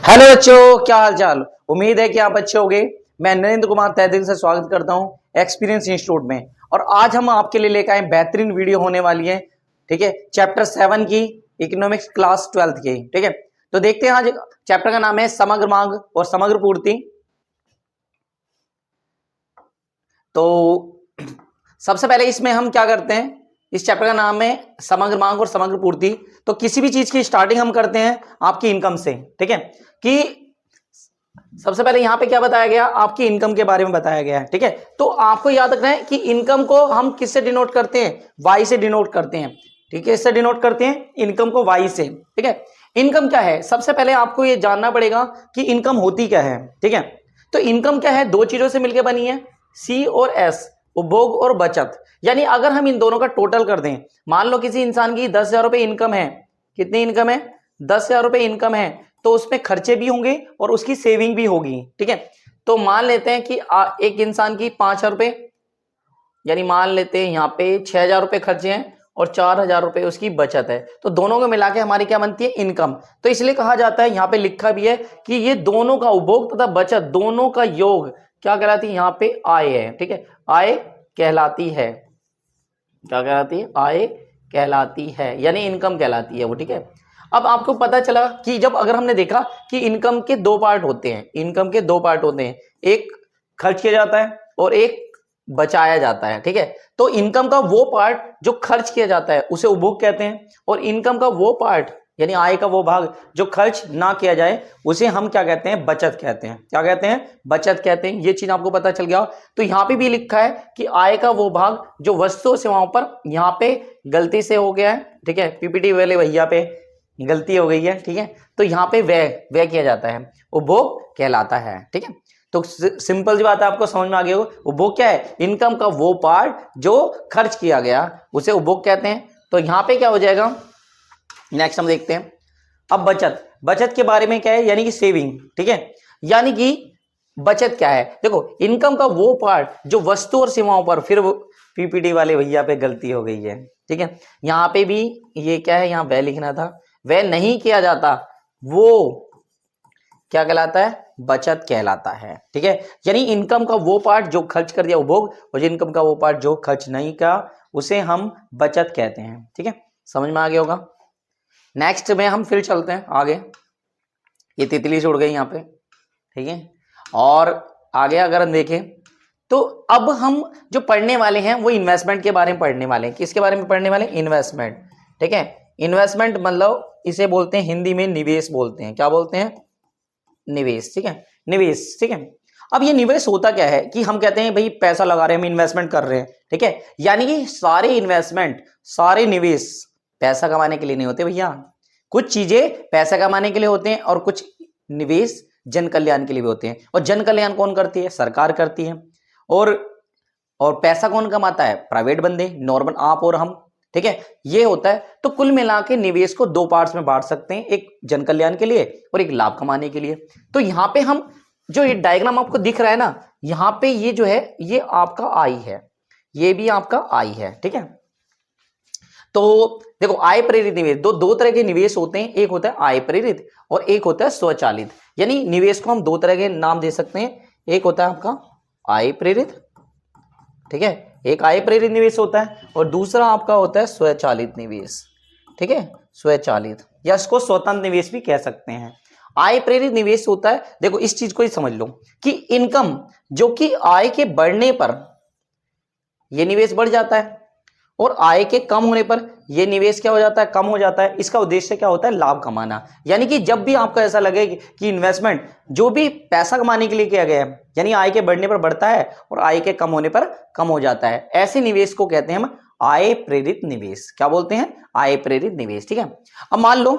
Hello बच्चों, क्या हाल चाल। उम्मीद है कि आप अच्छे होंगे। मैं नरेंद्र कुमार तहे दिल से स्वागत करता हूं एक्सपीरियंस इंस्टीट्यूट में। और आज हम आपके लिए लेकर आए बेहतरीन वीडियो होने वाली है। ठीक है, चैप्टर 7 की, इकोनॉमिक्स क्लास 12 की। ठीक है, तो देखते हैं। आज चैप्टर का नाम है समग्र मांग और समग्र पूर्ति। तो सबसे पहले इसमें हम क्या करते हैं, इस चैप्टर का नाम है समग्र मांग और समग्र पूर्ति। तो किसी भी चीज की स्टार्टिंग हम करते हैं आपकी इनकम से। ठीक है, कि सबसे पहले यहां पे क्या बताया गया, आपकी इनकम के बारे में बताया गया है। ठीक है, तो आपको याद रखना है कि इनकम को हम किससे डिनोट करते हैं, वाई से डिनोट करते हैं। ठीक है, इससे डिनोट करते हैं इनकम को, वाई से। ठीक है, इनकम क्या है, सबसे पहले आपको यह जानना पड़ेगा कि इनकम होती क्या है। ठीक है, तो इनकम क्या है, दो चीजों से मिलकर बनी है, सी और एस, उपभोग और बचत। यानी अगर हम इन दोनों का टोटल कर दें, मान लो किसी इंसान की 10,000 रुपए इनकम है। कितनी इनकम है, 10,000 रुपए इनकम है, तो उसमें खर्चे भी होंगे और उसकी सेविंग भी होगी। ठीक है, तो मान लेते हैं कि एक इंसान की 5,000 रुपए, यानी मान लेते हैं यहाँ पे 6,000 रुपए खर्चे हैं और 4,000 रुपए उसकी बचत है। तो दोनों को मिला के हमारी क्या बनती है, इनकम। तो इसलिए कहा जाता है, यहाँ पे लिखा भी है कि ये दोनों का, उपभोग तथा बचत दोनों का योग क्या कहलाती है, यहाँ पे आय है। ठीक है, आय कहलाती है। क्या कहलाती है, आय कहलाती है, यानी इनकम कहलाती है वो। ठीक है, अब आपको पता चला कि जब अगर हमने देखा कि इनकम के दो पार्ट होते हैं, इनकम के दो पार्ट होते हैं, एक खर्च किया जाता है और एक बचाया जाता है। ठीक है, तो इनकम का वो पार्ट जो खर्च किया जाता है उसे उपभोग कहते हैं, और इनकम का वो पार्ट यानी आय का वो भाग जो खर्च ना किया जाए उसे हम क्या कहते हैं, बचत कहते हैं। क्या कहते हैं, बचत कहते हैं। ये चीज आपको पता चल गया। तो यहां पे भी लिखा है कि आय का वो भाग जो वस्तु सेवाओं पर, यहां पे गलती से हो गया है। ठीक है, पीपीटी वाले भैया पे गलती हो गई है। ठीक है, तो यहां पे व्यय किया जाता है, उपभोग कहलाता है। ठीक है, तो सिंपल सी बात है, आपको समझ में आ गया हो। उपभोग क्या है, इनकम का वो पार्ट जो खर्च किया गया उसे उपभोग कहते हैं। तो यहां पे क्या हो जाएगा, नेक्स्ट हम देखते हैं। अब बचत, बचत के बारे में क्या है, यानी कि सेविंग। ठीक है, यानी कि बचत क्या है, देखो इनकम का वो पार्ट जो वस्तु और सेवाओं पर, फिर पीपीटी वाले भैया पे गलती हो गई है। ठीक है, यहां पे भी ये क्या है, यहां वह लिखना था, वह नहीं किया जाता, वो क्या कहलाता है, बचत कहलाता है। ठीक है, यानी इनकम का वो पार्ट जो खर्च कर दिया, उपभोग, और इनकम का वो पार्ट जो खर्च नहीं किया उसे हम बचत कहते हैं। ठीक है, समझ में आ गया होगा। नेक्स्ट में हम फिर चलते हैं आगे। ये तितली से उड़ गई यहाँ पे। ठीक है, और आगे अगर हम देखें तो अब हम जो पढ़ने वाले हैं वो इन्वेस्टमेंट के बारे में पढ़ने वाले हैं। किसके बारे में पढ़ने वाले हैं, इन्वेस्टमेंट। ठीक है, इन्वेस्टमेंट मतलब इसे बोलते हैं हिंदी में निवेश बोलते हैं। क्या बोलते हैं, निवेश। ठीक है, निवेश। ठीक है, अब ये निवेश होता क्या है कि हम कहते हैं भाई पैसा लगा रहे हैं, हम इन्वेस्टमेंट कर रहे हैं। ठीक है, यानी कि सारे इन्वेस्टमेंट, सारे निवेश पैसा कमाने के लिए नहीं होते भैया। कुछ चीजें पैसा कमाने के लिए होते हैं और कुछ निवेश जन कल्याण के लिए भी होते हैं। और जन कल्याण कौन करती है, सरकार करती है। और पैसा कौन कमाता है, प्राइवेट बंदे, नॉर्मल आप और हम। ठीक है, ये होता है। तो कुल मिला के निवेश को दो पार्ट्स में बांट सकते हैं, एक जन कल्याण के लिए और एक लाभ कमाने के लिए। तो यहां पे हम जो ये डायग्राम आपको दिख रहा है ना, यहां पे ये जो है ये आपका आय है, ये भी आपका आय है। ठीक है, तो देखो आय प्रेरित निवेश, दो तरह के निवेश होते हैं, एक होता है आय प्रेरित और एक होता है स्वचालित। यानी निवेश को हम दो तरह के नाम दे सकते हैं, एक होता है आपका आय प्रेरित। ठीक है, एक आय प्रेरित निवेश होता है और दूसरा आपका होता है स्वचालित निवेश। ठीक है, स्वचालित या इसको स्वतंत्र निवेश भी कह सकते हैं। आय प्रेरित निवेश होता है, देखो इस चीज को ही समझ लो कि इनकम जो कि आय के बढ़ने पर यह निवेश बढ़ जाता है और आय के कम होने पर यह निवेश क्या हो जाता है, कम हो जाता है। इसका उद्देश्य क्या होता है, लाभ कमाना। यानी कि जब भी आपको ऐसा लगे कि इन्वेस्टमेंट जो भी पैसा कमाने के लिए किया गया है, यानी आय के बढ़ने पर बढ़ता है और आय के कम होने पर कम हो जाता है, ऐसे निवेश को कहते हैं हम आय प्रेरित निवेश। क्या बोलते हैं, आय प्रेरित निवेश। ठीक है, अब मान लो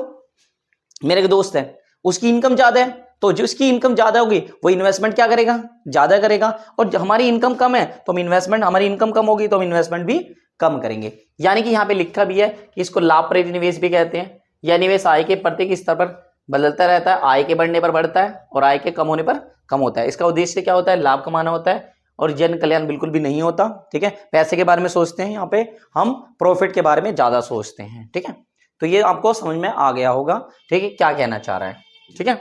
मेरे एक दोस्त है, उसकी इनकम ज्यादा है, तो जिसकी इनकम ज्यादा होगी वो इन्वेस्टमेंट क्या करेगा, ज्यादा करेगा। और हमारी इनकम कम है तो हम इन्वेस्टमेंट, हमारी इनकम कम होगी तो हम इन्वेस्टमेंट भी कम करेंगे। यानी कि यहां पे लिखा भी है कि इसको लाभ प्रेरित निवेश भी कहते हैं। यह निवेश आय के प्रत्येक स्तर पर बदलता रहता है, आय के बढ़ने पर बढ़ता है और आय के कम होने पर कम होता है। इसका उद्देश्य क्या होता है, लाभ कमाना होता है और जन कल्याण बिल्कुल भी नहीं होता। ठीक है, पैसे के बारे में सोचते हैं, यहाँ पे हम प्रॉफिट के बारे में ज्यादा सोचते हैं। ठीक है, तो ये आपको समझ में आ गया होगा। ठीक है, क्या कहना चाह रहा है। ठीक है,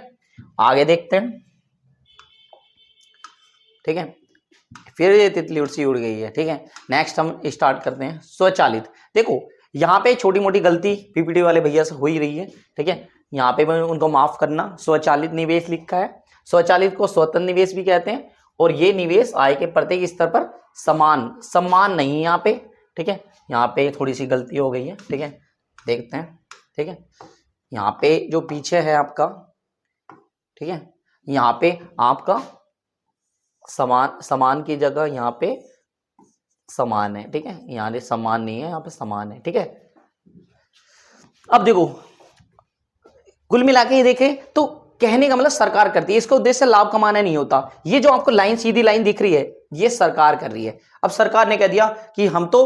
आगे देखते हैं, ठीक है। फिर ये तितली उड़सी उड़ गई है, ठीक है। नेक्स्ट हम स्टार्ट करते हैं स्वचालित। देखो यहाँ पे छोटी मोटी गलती पीपीटी वाले भैया से हो ही रही है, ठीक है। यहाँ पे मैं उनको माफ करना, स्वचालित निवेश लिखा है। स्वचालित को स्वतंत्र निवेश भी कहते हैं, और ये निवेश आय के प्रत्येक स्तर पर समान नहीं है यहाँ पे, ठीक है। यहाँ पे थोड़ी सी गलती हो गई है, ठीक है, देखते हैं, ठीक है। यहाँ पे जो पीछे है आपका, ठीक है, यहाँ पे आपका समान की जगह यहाँ पे समान है, ठीक है। यहाँ समान नहीं है, यहाँ पे समान है, ठीक है। अब देखो कुल मिला के ये देखें तो कहने का मतलब सरकार करती है, इसका उद्देश्य लाभ कमाना नहीं होता। ये जो आपको लाइन, सीधी लाइन दिख रही है, ये सरकार कर रही है। अब सरकार ने कह दिया कि हम तो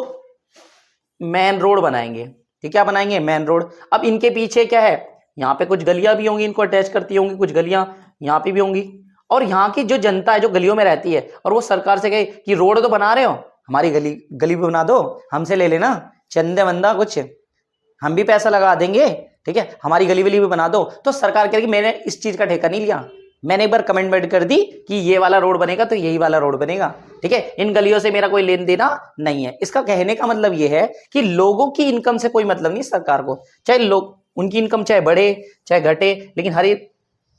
मेन रोड बनाएंगे, ठीक, क्या बनाएंगे, मेन रोड। अब इनके पीछे क्या है, यहाँ पे कुछ गलियां भी होंगी, इनको अटैच करती होंगी, कुछ गलियां यहाँ पे भी होंगी, और यहाँ की जो जनता है जो गलियों में रहती है, और वो सरकार से कहे कि रोड तो बना रहे हो, हमारी गली भी बना दो, हमसे ले लेना चंदे वंदा कुछ, हम भी पैसा लगा देंगे, ठीक है, हमारी गली वली भी बना दो। तो सरकार कह रही कि मैंने इस चीज का ठेका नहीं लिया, मैंने एक बार कमेंटमेंट कर दी कि ये वाला रोड बनेगा तो यही वाला रोड बनेगा, ठीक है, इन गलियों से मेरा कोई लेन देना नहीं है। इसका कहने का मतलब ये है कि लोगों की इनकम से कोई मतलब नहीं सरकार को, चाहे लोग उनकी इनकम चाहे बढ़े चाहे घटे, लेकिन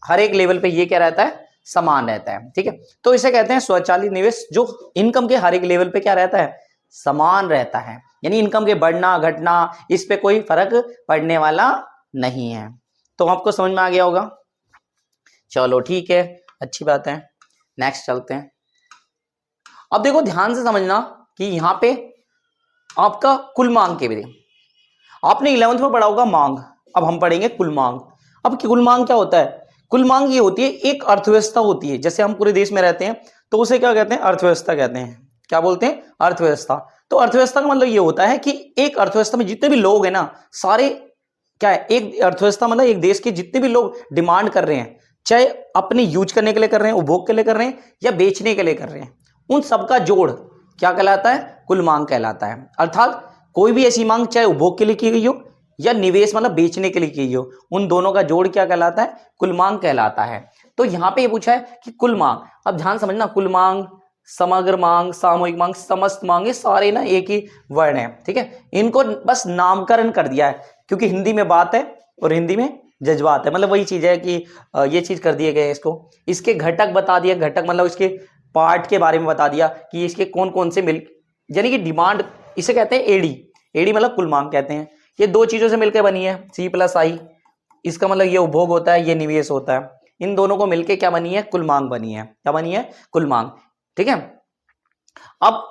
हर एक लेवल पे ये क्या रहता है, समान रहता है, ठीक है। तो इसे कहते हैं स्वचालित निवेश, जो इनकम के हर एक लेवल पे क्या रहता है, समान रहता है, यानी इनकम के बढ़ना घटना इस पे कोई फर्क पड़ने वाला नहीं है। तो आपको समझ में आ गया होगा, चलो ठीक है, अच्छी बात है। नेक्स्ट चलते हैं। अब देखो ध्यान से समझना कि यहाँ पे आपका कुल मांग के लिए आपने 11th में पढ़ा होगा मांग, अब हम पढ़ेंगे कुल मांग। अब कुल मांग क्या होता है, कुल मांग ये होती है एक अर्थव्यवस्था होती है, जैसे हम पूरे देश में रहते हैं तो उसे क्या कहते हैं, अर्थव्यवस्था कहते हैं। क्या बोलते हैं, अर्थव्यवस्था। तो अर्थव्यवस्था का मतलब ये होता है कि एक अर्थव्यवस्था में जितने भी लोग हैं ना, सारे क्या है, एक अर्थव्यवस्था मतलब एक देश के जितने भी लोग डिमांड कर रहे हैं, चाहे अपने यूज करने के लिए कर रहे हैं, उपभोग के लिए कर रहे हैं, या बेचने के लिए कर रहे हैं, उन सबका जोड़ क्या कहलाता है, कुल मांग कहलाता है। अर्थात कोई भी ऐसी मांग चाहे उपभोग के लिए की गई हो या निवेश मतलब बेचने के लिए की गई हो, उन दोनों का जोड़ क्या कहलाता है, कुल मांग कहलाता है। तो यहाँ पे ये पूछा है कि कुल मांग, अब ध्यान समझना, कुल मांग, समग्र मांग, सामूहिक मांग, समस्त मांग, ये सारे ना एक ही वर्ण है, ठीक है। इनको बस नामकरण कर दिया है क्योंकि हिंदी में बात है और हिंदी में जज्बात है, मतलब वही चीज है कि ये चीज कर दिए गए इसको। इसके घटक बता दिया, घटक मतलब इसके पार्ट के बारे में बता दिया कि इसके कौन कौन से मिल, यानी कि डिमांड, इसे कहते हैं एडी। एडी मतलब कुल मांग कहते हैं। ये दो चीजों से मिलकर बनी है, C+I, इसका मतलब ये उपभोग होता है, ये निवेश होता है, इन दोनों को मिलकर क्या बनी है, कुल मांग बनी है। क्या बनी है, कुल मांग, ठीक है। अब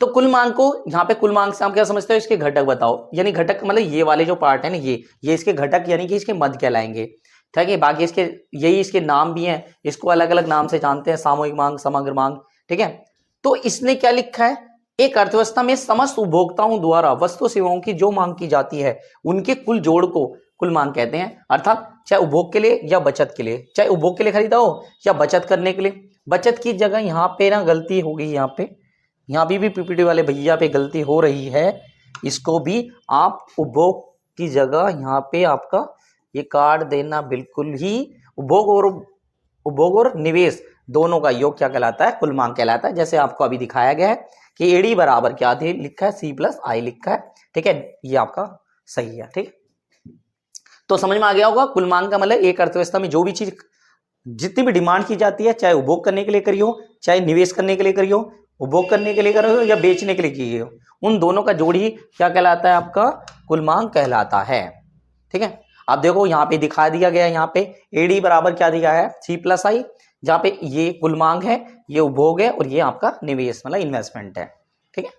तो कुल मांग को, यहाँ पे कुल मांग से आप क्या समझते हो, इसके घटक बताओ, यानी घटक मतलब ये वाले जो पार्ट है ना, ये इसके घटक यानी कि इसके मध्य कहलाएंगे, ठीक है। बाकी इसके यही इसके नाम भी हैं, इसको अलग अलग नाम से जानते हैं, सामूहिक मांग, समग्र मांग, ठीक है। तो इसने क्या लिखा है, एक अर्थव्यवस्था में समस्त उपभोक्ताओं द्वारा वस्तु सेवाओं की जो मांग की जाती है उनके कुल जोड़ को कुल मांग कहते हैं। अर्थात चाहे उपभोग के लिए या बचत के लिए, चाहे उपभोग के लिए खरीदा हो या बचत करने के लिए। बचत की जगह यहाँ पे ना गलती हो गई, यहाँ भी पीपीटी वाले भैया पे गलती हो रही है, इसको भी आप उपभोग की जगह यहाँ पे आपका ये काट देना बिल्कुल ही। उपभोग और निवेश दोनों का योग क्या कहलाता है, कुल मांग कहलाता है। जैसे आपको अभी दिखाया गया है कि एडी बराबर क्या थे लिखा है, C+I लिखा है, ठीक है, ये आपका सही है, ठीक। तो समझ में आ गया होगा, कुल मांग का मतलब एक अर्थव्यवस्था में जो भी चीज, जितनी भी डिमांड की जाती है, चाहे उपभोग करने के लिए करी हो, चाहे निवेश करने के लिए करी हो, उपभोग करने के लिए करी हो या बेचने के लिए की गई हो, उन दोनों का जोड़ ही क्या कहलाता है, आपका कुल मांग कहलाता है, ठीक है। अब देखो यहाँ पे दिखा दिया गया है, यहाँ पे एडी बराबर क्या दिया है, C+I, जहाँ पे ये कुल मांग है, ये उपभोग है, और ये आपका निवेश मतलब इन्वेस्टमेंट है, ठीक है।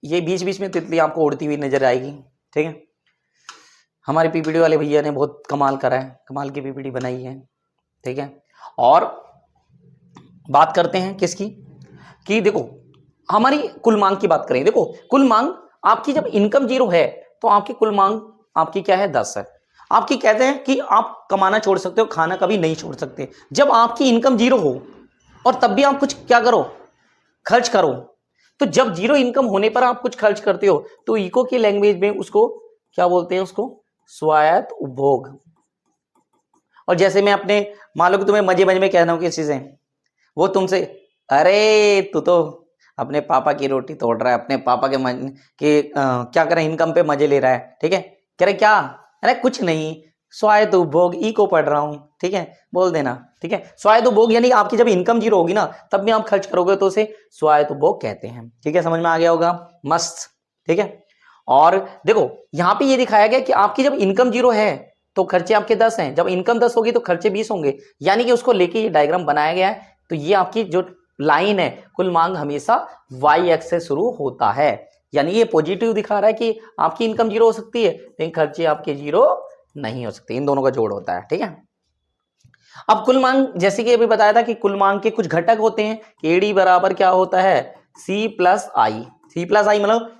ये बीच बीच में तितली आपको उड़ती हुई नजर आएगी, ठीक है। हमारे पीपीटी वाले भैया ने बहुत कमाल करा है, कमाल की पीपीटी बनाई है, ठीक है। और बात करते हैं किसकी, कि देखो हमारी कुल मांग की बात करें। देखो कुल मांग आपकी, जब इनकम 0 है तो आपकी कुल मांग आपकी क्या है, 10 है। आपकी कहते हैं कि आप कमाना छोड़ सकते हो, खाना कभी नहीं छोड़ सकते। जब आपकी इनकम 0 हो और तब भी आप कुछ क्या करो, खर्च करो, तो जब जीरो इनकम होने पर आप कुछ खर्च करते हो तो इको की लैंग्वेज में उसको क्या बोलते हैं, उसको स्वायत्त उपभोग। और जैसे मैं अपने, मान लो कि तुम्हें मजे मजे में कह रहा हूं किसी से, वो तुमसे, अरे तू तो अपने पापा की रोटी तोड़ रहा है, अपने पापा के क्या कर रहा है, इनकम पे मजे ले रहा है, ठीक है, कह रहे क्या, अरे कुछ नहीं, स्वायत्त उपभोग इको पढ़ रहा हूं, ठीक है, बोल देना, ठीक है। स्वायत्त उपभोग यानी आपकी जब इनकम जीरो होगी ना तब भी आप खर्च करोगे तो उसे स्वायत्त उपभोग कहते हैं, ठीक है, समझ में आ गया होगा, मस्त, ठीक है। और देखो यहां पे ये दिखाया गया कि आपकी जब इनकम जीरो है तो खर्चे आपके 10 हैं, जब इनकम 10 होगी तो खर्चे 20 होंगे, यानी कि उसको लेके ये डायग्राम बनाया गया है। तो ये आपकी जो लाइन है, कुल मांग हमेशा वाई एक्स से शुरू होता है, यानी ये पॉजिटिव दिखा रहा है कि आपकी इनकम जीरो हो सकती है लेकिन खर्चे आपके जीरो नहीं हो सकते, इन दोनों का जोड़ होता है, ठीक है। अब कुल मांग, जैसे कि अभी बताया था कि कुल मांग के कुछ घटक होते हैं, एडी बराबर क्या होता है, सी प्लस आई, सी प्लस आई मतलब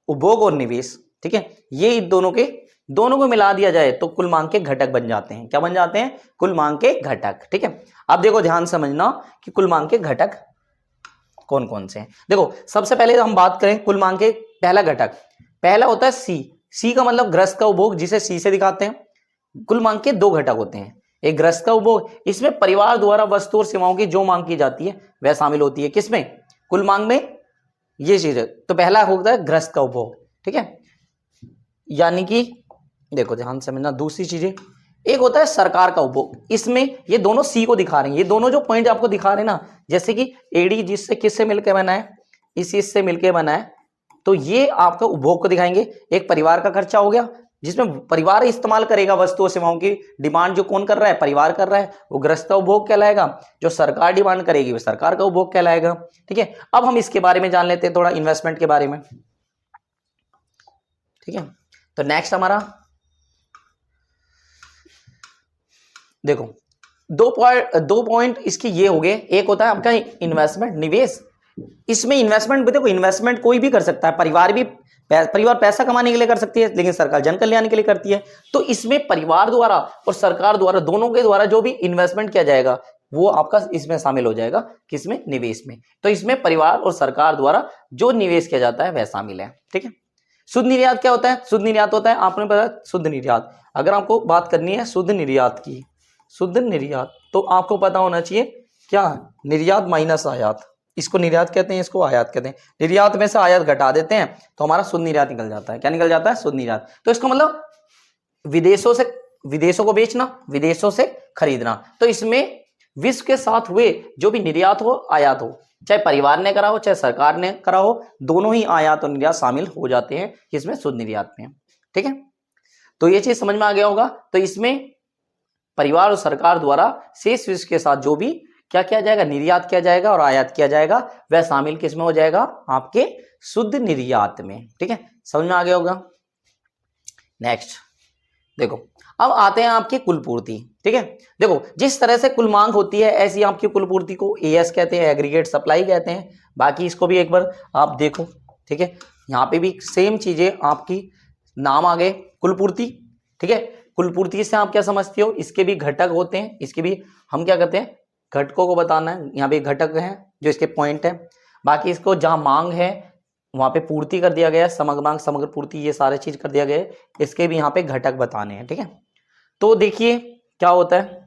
उपभोग और निवेश, ठीक है, ये दोनों को मिला दिया जाए तो कुल मांग के घटक बन जाते हैं, क्या बन जाते हैं, कुल मांग के घटक, ठीक है। अब देखो ध्यान समझना कि कुल मांग के घटक कौन कौन से हैं। देखो सबसे पहले हम बात करें कुल मांग के, पहला घटक, पहला होता है सी, सी का मतलब ग्रस्त का उपभोग, जिसे सी से दिखाते हैं। कुल मांग के दो घटक होते हैं, एक ग्रस्त का उपभोग, इसमें परिवार द्वारा वस्तु और सेवाओं की जो मांग की जाती है वह शामिल होती है, किसमें, कुल मांग में, ये चीज है। तो पहला होता है ग्रस्त का उपभोग, ठीक है, यानी कि देखो ध्यान समझना, दूसरी चीजें, एक होता है सरकार का उपभोग, इसमें ये दोनों सी को दिखा रहे हैं, ये दोनों जो पॉइंट आपको दिखा रहे हैं ना, जैसे कि एडी जिससे किससे मिलकर बना है, इस इससे मिलकर बना है, तो ये आपका उपभोग को दिखाएंगे। एक परिवार का खर्चा हो गया जिसमें परिवार इस्तेमाल करेगा वस्तु और सेवाओं की डिमांड, जो कौन कर रहा है, परिवार कर रहा है, वो ग्रस्त का उपभोग कहलाएगा। जो सरकार डिमांड करेगी वो सरकार का उपभोग कहलाएगा, ठीक है। अब हम इसके बारे में जान लेते हैं थोड़ा, इन्वेस्टमेंट के बारे में, ठीक है। तो नेक्स्ट हमारा देखो दो पॉइंट इसके ये हो गए, एक होता है आपका इन्वेस्टमेंट, निवेश। इसमें इन्वेस्टमेंट देखो, इन्वेस्टमेंट कोई भी कर सकता है, परिवार पैसा कमाने के लिए कर सकती है, लेकिन सरकार जन कल्याण के लिए करती है। तो इसमें परिवार द्वारा और सरकार द्वारा, दोनों के द्वारा जो भी इन्वेस्टमेंट किया जाएगा वो आपका इसमें शामिल हो जाएगा, किसमें, निवेश में। तो इसमें परिवार और सरकार द्वारा जो निवेश किया जाता है वह शामिल है, ठीक है। शुद्ध निर्यात क्या होता है, शुद्ध निर्यात होता है, आपने पता शुद्ध निर्यात, अगर आपको बात करनी है शुद्ध निर्यात की, शुद्ध निर्यात, तो आपको पता होना चाहिए क्या, निर्यात माइनस आयात, इसको निर्यात कहते हैं, इसको आयात कहते हैं। निर्यात में से आयात घटा देते हैं तो हमारा शुद्ध निर्यात निकल जाता है, क्या निकल जाता है, शुद्ध निर्यात। तो इसका मतलब विदेशों को बेचना, विदेशों से खरीदना। तो इसमें विश्व के साथ हुए जो भी निर्यात हो आयात हो, चाहे परिवार ने करा हो चाहे सरकार ने करा हो, दोनों ही आयात और निर्यात शामिल हो जाते हैं किसमें, शुद्ध निर्यात में, ठीक है। तो ये चीज समझ में आ गया होगा। तो इसमें परिवार और सरकार द्वारा शेष विश्व के साथ जो भी क्या किया जाएगा, निर्यात किया जाएगा और आयात किया जाएगा, वह शामिल किसमें हो जाएगा, आपके शुद्ध निर्यात में, ठीक है, समझ में आ गया होगा। नेक्स्ट देखो, अब आते हैं आपकी कुल पूर्ति, ठीक है। देखो जिस तरह से कुल मांग होती है ऐसी आपकी कुल पूर्ति को एएस कहते हैं, एग्रीगेट सप्लाई कहते हैं। बाकी इसको भी एक बार आप देखो, ठीक है, यहाँ पे भी सेम चीजें आपकी नाम आ गए, कुल पूर्ति, ठीक है। कुल पूर्ति से आप क्या समझते हो, इसके भी घटक होते हैं, इसके भी हम क्या करते हैं, घटकों को बताना है। यहाँ पे घटक हैं जो इसके पॉइंट है, बाकी इसको जहां मांग है वहां पे पूर्ति कर दिया गया है, समग्र मांग समग्र पूर्ति ये सारे चीज कर दिया गया है, इसके भी यहाँ पे घटक बताने हैं, ठीक है। तो देखिए क्या होता है,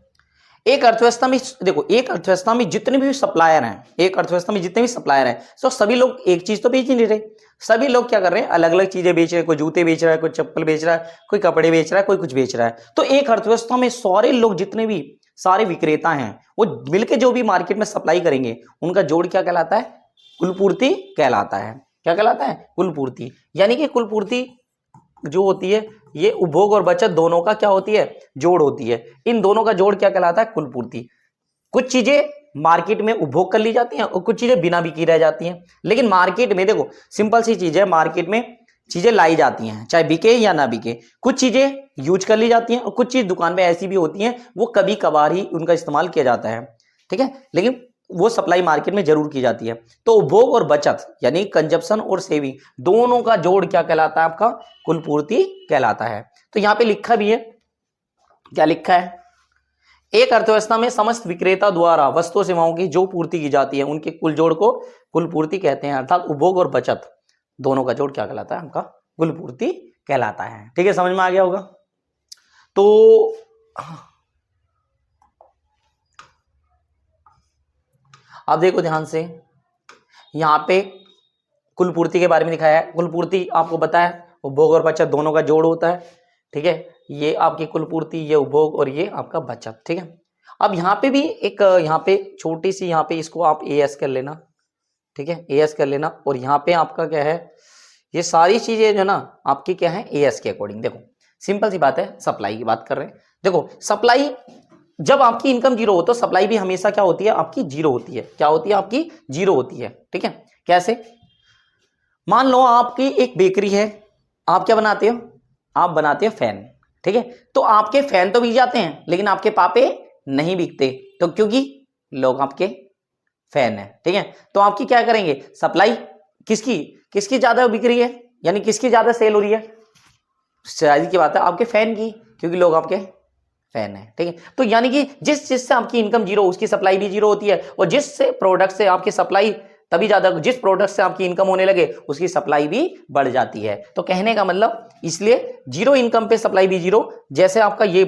एक अर्थव्यवस्था में, देखो एक अर्थव्यवस्था में जितने भी सप्लायर हैं, एक अर्थव्यवस्था में जितने भी सप्लायर हैं, तो सभी लोग एक चीज तो बेच नहीं रहे, सभी लोग क्या कर रहे हैं, अलग अलग चीजें बेच रहे हैं, कोई जूते बेच रहा है, कोई चप्पल बेच रहा है, कोई कपड़े बेच रहा है, कोई कुछ बेच रहा है। तो एक अर्थव्यवस्था में सारे लोग, जितने भी सारे विक्रेता हैं, वो मिलकर जो भी मार्केट में सप्लाई करेंगे उनका जोड़ क्या कहलाता है, कुल पूर्ति कहलाता है। क्या कहलाता है, कुल पूर्ति। यानी कि कुल पूर्ति जो होती है ये उपभोग और बचत दोनों का क्या होती है, जोड़ होती है। इन दोनों का जोड़ क्या कहलाता है, कुल पूर्ति। कुछ चीजें मार्केट में उपभोग कर ली जाती हैं और कुछ चीजें बिना बिकी रह जाती हैं। लेकिन मार्केट में देखो सिंपल सी चीज है, मार्केट में चीजें लाई जाती हैं चाहे बिके या ना बिके, कुछ चीजें यूज कर ली जाती हैं और कुछ चीज दुकान पे ऐसी भी होती हैं वो कभी कभार ही उनका इस्तेमाल किया जाता है, ठीक है, लेकिन वो सप्लाई मार्केट में जरूर की जाती है। तो उपभोग और बचत यानी कंजप्शन और सेविंग दोनों का जोड़ क्या कहलाता है, आपका कुल पूर्ति कहलाता है। तो यहां पे लिखा भी है, क्या लिखा है, एक अर्थव्यवस्था में समस्त विक्रेता द्वारा वस्तु सेवाओं की जो पूर्ति की जाती है उनके कुल जोड़ को कुल पूर्ति कहते हैं, अर्थात उपभोग और बचत दोनों का जोड़ क्या कहलाता है, हमका कुल पूर्ति कहलाता है। ठीक है, समझ में आ गया होगा। तो अब देखो ध्यान से, यहां पे कुल पूर्ति के बारे में दिखाया है। कुल पूर्ति आपको बताया उपभोग और बचत दोनों का जोड़ होता है। ठीक है, ये आपकी कुल पूर्ति, ये उपभोग और ये आपका बचत। ठीक है, अब यहाँ पे भी एक यहाँ पे छोटी सी, यहाँ पे इसको आप एएस कर लेना। ठीक है, एएस कर लेना, और यहाँ पे आपका क्या है, ये सारी चीजें जो ना आपकी क्या है एएस के अकॉर्डिंग। देखो सिंपल सी बात है, सप्लाई की बात कर रहे हैं। देखो सप्लाई, जब आपकी इनकम जीरो हो तो सप्लाई भी हमेशा क्या होती है, आपकी जीरो होती है। क्या होती है, आपकी जीरो होती है। ठीक है, कैसे, मान लो आपकी एक बेकरी है, आप क्या बनाते हो, आप बनाते हो फैन। ठीक है, तो आपके फैन तो बिक जाते हैं लेकिन आपके पापे नहीं बिकते, तो क्योंकि लोग आपके फैन है। ठीक है, तो आपकी क्या करेंगे, सप्लाई किसकी किसकी ज्यादा बिक रही है, यानी किसकी ज्यादा सेल हो रही है, शायद की बात है आपके फैन की, क्योंकि लोग आपके फैन है। ठीक है, तो यानी कि जिस चीज से आपकी इनकम जीरो उसकी सप्लाई भी जीरो होती है, और जिस प्रोडक्ट से आपकी सप्लाई तभी ज्यादा, जिस प्रोडक्ट से आपकी इनकम होने लगे उसकी सप्लाई भी बढ़ जाती है। तो कहने का मतलब, इसलिए जीरो इनकम पे सप्लाई भी जीरो। जैसे आपका ये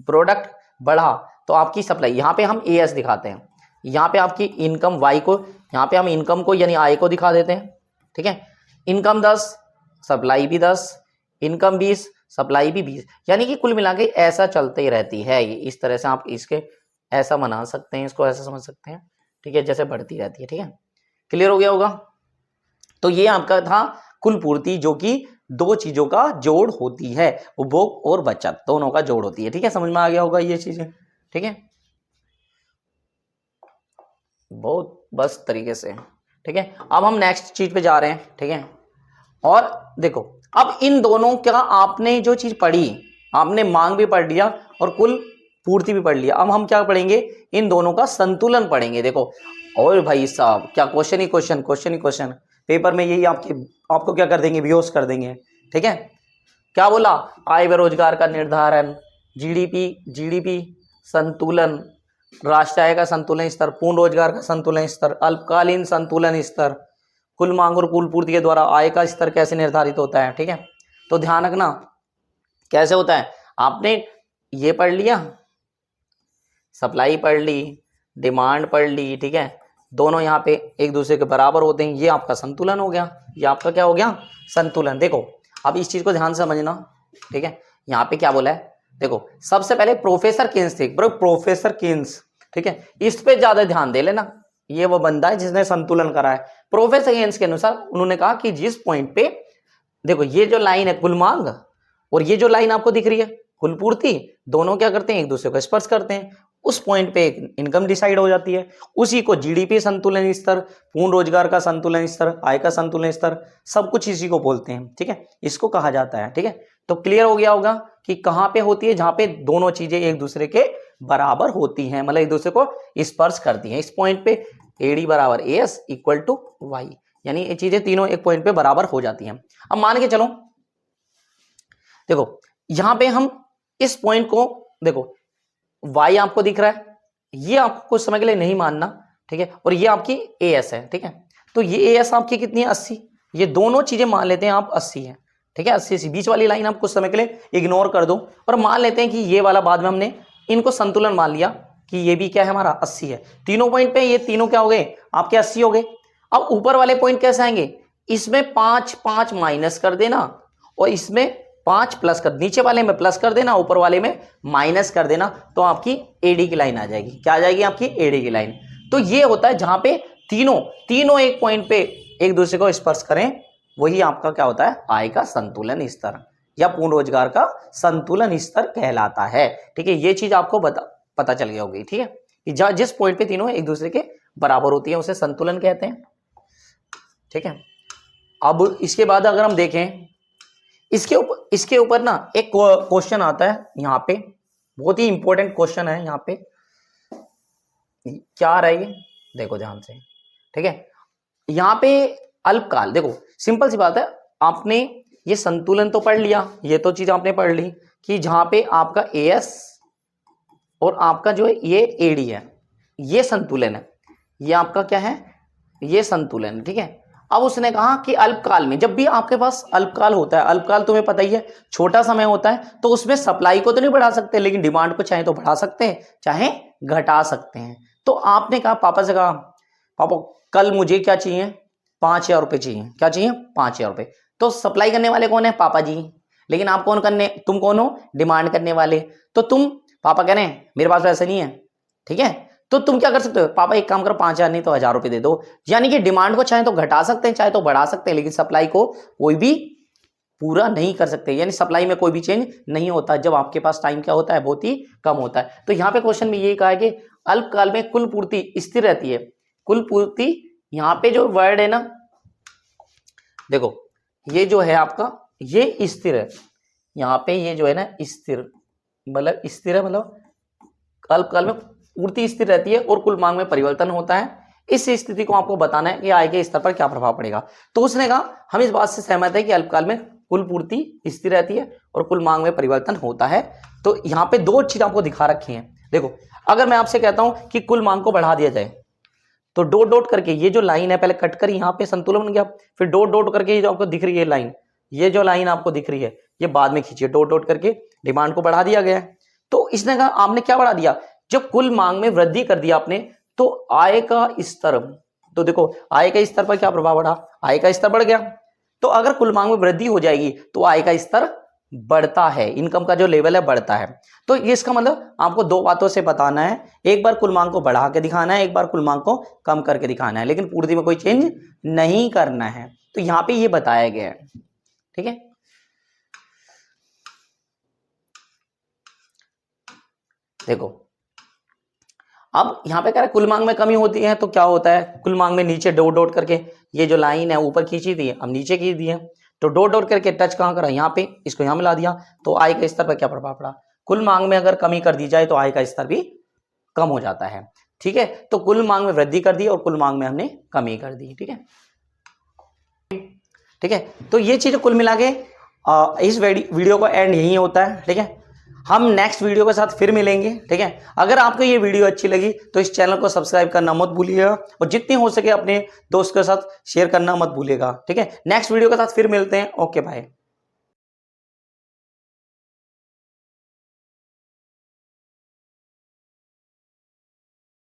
प्रोडक्ट बढ़ा तो आपकी सप्लाई, यहाँ पे हम एएस दिखाते हैं, यहाँ पे आपकी इनकम वाई को, यहाँ पे हम इनकम को यानी आय को दिखा देते हैं। ठीक है, इनकम 10, सप्लाई भी 10, इनकम 20, सप्लाई भी 20, यानी कि कुल मिला के ऐसा चलते ही रहती है। ये इस तरह से आप इसके ऐसा बना सकते हैं, इसको ऐसा समझ सकते हैं। ठीक है, जैसे बढ़ती रहती है। ठीक है, क्लियर हो गया होगा। तो ये आपका था कुल पूर्ति, जो कि दो चीजों का जोड़ होती है, उपभोग और बचत दोनों का जोड़ होती है। ठीक है, समझ में आ गया होगा ये चीजें। ठीक है, बहुत बस तरीके से। ठीक है, अब हम नेक्स्ट चीज पे जा रहे हैं। ठीक है, और देखो अब इन दोनों का आपने जो चीज पढ़ी, आपने मांग भी पढ़ लिया और कुल पूर्ति भी पढ़ लिया। अब हम क्या पढ़ेंगे, इन दोनों का संतुलन पढ़ेंगे। देखो, और भाई साहब क्या क्वेश्चन ही क्वेश्चन, क्वेश्चन ही क्वेश्चन, पेपर में यही आपको क्या कर देंगे, बेहोश कर देंगे। ठीक है, क्या बोला, आय व रोजगार का निर्धारण, जीडीपी संतुलन, राष्ट्रीय आय का संतुलन स्तर, पूर्ण रोजगार का संतुलन स्तर, अल्पकालीन संतुलन स्तर, कुल मांग और कुल पूर्ति के द्वारा आय का स्तर कैसे निर्धारित होता है। ठीक है, तो ध्यान रखना कैसे होता है। आपने ये पढ़ लिया, सप्लाई पढ़ ली, डिमांड पढ़ ली। ठीक है, दोनों यहाँ पे एक दूसरे के बराबर होते हैं, ये आपका संतुलन हो गया, ये आपका क्या हो गया, संतुलन। देखो अब इस चीज को ध्यान से समझना। ठीक है, यहाँ पे क्या बोला है, देखो सबसे पहले प्रोफेसर केन्स थे, प्रोफेसर केन्स। ठीक है, इस पे ज्यादा ध्यान दे लेना, ये वो बंदा है जिसने संतुलन करा है। प्रोफेसर केन्स के अनुसार उन्होंने कहा कि जिस पॉइंट पे, देखो ये जो लाइन है कुल मांग, और ये जो लाइन आपको दिख रही है कुल पूर्ति, दोनों क्या करते हैं, एक दूसरे को स्पर्श करते हैं। उस पॉइंट पे एक इनकम डिसाइड हो जाती है, उसी को जीडीपी संतुलन स्तर, पूर्ण रोजगार का संतुलन स्तर, आय का संतुलन स्तर, सब कुछ इसी को बोलते हैं। ठीक है, इसको कहा जाता है। ठीक है, तो क्लियर हो गया होगा कि कहां पे होती है, जहां पे दोनों चीजें एक दूसरे के बराबर होती हैं, मतलब एक दूसरे को स्पर्श करती हैं। इस पॉइंट पे एडी बराबर एस इक्वल टू वाई, यानी ये चीजें तीनों एक पॉइंट पे बराबर हो जाती हैं। अब मान के चलो, देखो यहां पे हम इस पॉइंट को, देखो y आपको दिख रहा है, ये आपको कुछ समय के लिए नहीं मानना। ठीक है, और ये आपकी एस है। ठीक है, तो ये एस आपकी कितनी है, 80। ये दोनों चीजें मान लेते हैं आप 80 है। ठीक है, 80 बीच वाली लाइन आप कुछ समय के लिए इग्नोर कर दो, और मान लेते हैं कि ये वाला बाद में हमने इनको संतुलन मान लिया कि ये भी क्या है हमारा 80 है। तीनों पॉइंट पे ये तीनों क्या हो गए, आपके 80 हो गए। अब ऊपर वाले पॉइंट कैसे आएंगे, इसमें 5 5 माइनस कर देना, और इसमें 5 प्लस कर, नीचे वाले में प्लस कर देना, ऊपर वाले में माइनस कर देना, तो आपकी एडी की लाइन आ जाएगी। क्या आ जाएगी, आपकी एडी की लाइन। तो ये होता है जहां पे तीनों एक पॉइंट पे एक दूसरे को स्पर्श करें, वही आपका क्या होता है, आय का संतुलन स्तर या पूर्ण रोजगार का संतुलन स्तर कहलाता है। ठीक है, ये चीज आपको पता चल गया होगी। ठीक है, कि जिस पॉइंट पे तीनों एक दूसरे के बराबर होती है उसे संतुलन कहते हैं। ठीक है, अब इसके बाद अगर हम देखें, इसके ऊपर ना एक क्वेश्चन आता है यहाँ पे, बहुत ही इंपॉर्टेंट क्वेश्चन है। यहाँ पे क्या आ रहा है ये, देखो ध्यान से। ठीक है, यहाँ पे अल्पकाल, देखो सिंपल सी बात है, आपने ये संतुलन तो पढ़ लिया, ये तो चीज आपने पढ़ ली कि जहां पे आपका एएस और आपका जो है ये एडी है, ये संतुलन है, ये आपका क्या है, ये संतुलन है, ठीक है। अब उसने कहा कि अल्पकाल में, जब भी आपके पास अल्पकाल होता है, अल्पकाल तुम्हें पता ही है छोटा समय होता है, तो उसमें सप्लाई को तो नहीं बढ़ा सकते, लेकिन डिमांड को चाहे तो बढ़ा सकते हैं चाहे घटा सकते हैं। तो आपने कहा, पापा से कहा, पापा कल मुझे क्या चाहिए, 5,000 रुपये चाहिए। क्या चाहिए, 5,000 रुपये। तो सप्लाई करने वाले कौन है, पापा जी। लेकिन आप कौन करने, तुम कौन हो, डिमांड करने वाले। तो तुम, पापा कह रहे हैं मेरे पास पैसे नहीं है, ठीक है, तो तुम क्या कर सकते हो, पापा एक काम करो 5,000 नहीं तो 1,000 रुपये दे दो। यानी कि डिमांड को चाहे तो घटा सकते हैं चाहे तो बढ़ा सकते हैं, लेकिन सप्लाई को कोई भी पूरा नहीं कर सकते। यानी सप्लाई में कोई भी चेंज नहीं होता जब आपके पास टाइम क्या होता है, बहुत ही कम होता है। तो यहाँ पे क्वेश्चन में ये कहा है कि अल्पकाल में कुल पूर्ति स्थिर रहती है। कुल पूर्ति, यहाँ पे जो वर्ड है ना, देखो ये जो है आपका, ये स्थिर है, यहाँ पे ये जो है ना स्थिर, मतलब स्थिर है, मतलब अल्पकाल में पूर्ति स्थिर रहती है और कुल मांग में परिवर्तन होता है। इस स्थिति को आपको बताना है कि आय के स्तर पर क्या प्रभाव पड़ेगा। तो उसने कहा हम इस बात से सहमत है कि अल्पकाल में कुल पूर्ति स्थिर रहती है और कुल मांग में परिवर्तन होता है। तो यहाँ पे दो चीज आपको दिखा रखी है। देखो अगर मैं आपसे कहता हूं कि कुल मांग को बढ़ा दिया जाए, तो डॉट डॉट करके ये जो लाइन है पहले कट कर यहाँ पे संतुलन बन गया, फिर डॉट डॉट करके ये जो आपको दिख रही है लाइन, ये जो लाइन आपको दिख रही है ये बाद में खींचिए, डॉट डॉट करके डिमांड को बढ़ा दिया गया है। तो इसने कहा आपने क्या बढ़ा दिया, जब कुल मांग में वृद्धि कर दिया आपने तो आय का स्तर, तो देखो आय का स्तर पर क्या प्रभाव पड़ा, आय का स्तर बढ़ गया। तो अगर कुल मांग में वृद्धि हो जाएगी तो आय का स्तर बढ़ता है, इनकम का जो लेवल है बढ़ता है। तो ये इसका मतलब आपको दो बातों से बताना है, एक बार कुल मांग को बढ़ा के दिखाना है, एक बार कुल मांग को कम करके दिखाना है, लेकिन पूर्ति में कोई चेंज नहीं करना है। तो यहाँ पे ये बताया गया है, ठीक है। देखो अब यहाँ पे कह रहा है कुल मांग में कमी होती है तो क्या होता है, कुल मांग में नीचे डॉट डॉट करके ये जो लाइन है ऊपर खींची थी अब नीचे खींच दी है, तो डॉट डॉट करके टच कहाँ करा, यहाँ पे, इसको यहाँ मिला दिया। तो आय के स्तर पर क्या प्रभाव पड़ा, कुल मांग में अगर कमी कर दी जाए तो आय का स्तर भी कम हो जाता है, ठीक है। तो कुल मांग में वृद्धि कर दी और कुल मांग में हमने कमी कर दी, ठीक है, ठीक है। तो ये चीज कुल मिला के इस वीडियो का एंड यही होता है, ठीक है। हम नेक्स्ट वीडियो के साथ फिर मिलेंगे, ठीक है। अगर आपको ये वीडियो अच्छी लगी तो इस चैनल को सब्सक्राइब करना मत भूलिएगा और जितनी हो सके अपने दोस्त के साथ शेयर करना मत भूलिएगा, ठीक है। नेक्स्ट वीडियो के साथ फिर मिलते हैं, ओके बाय।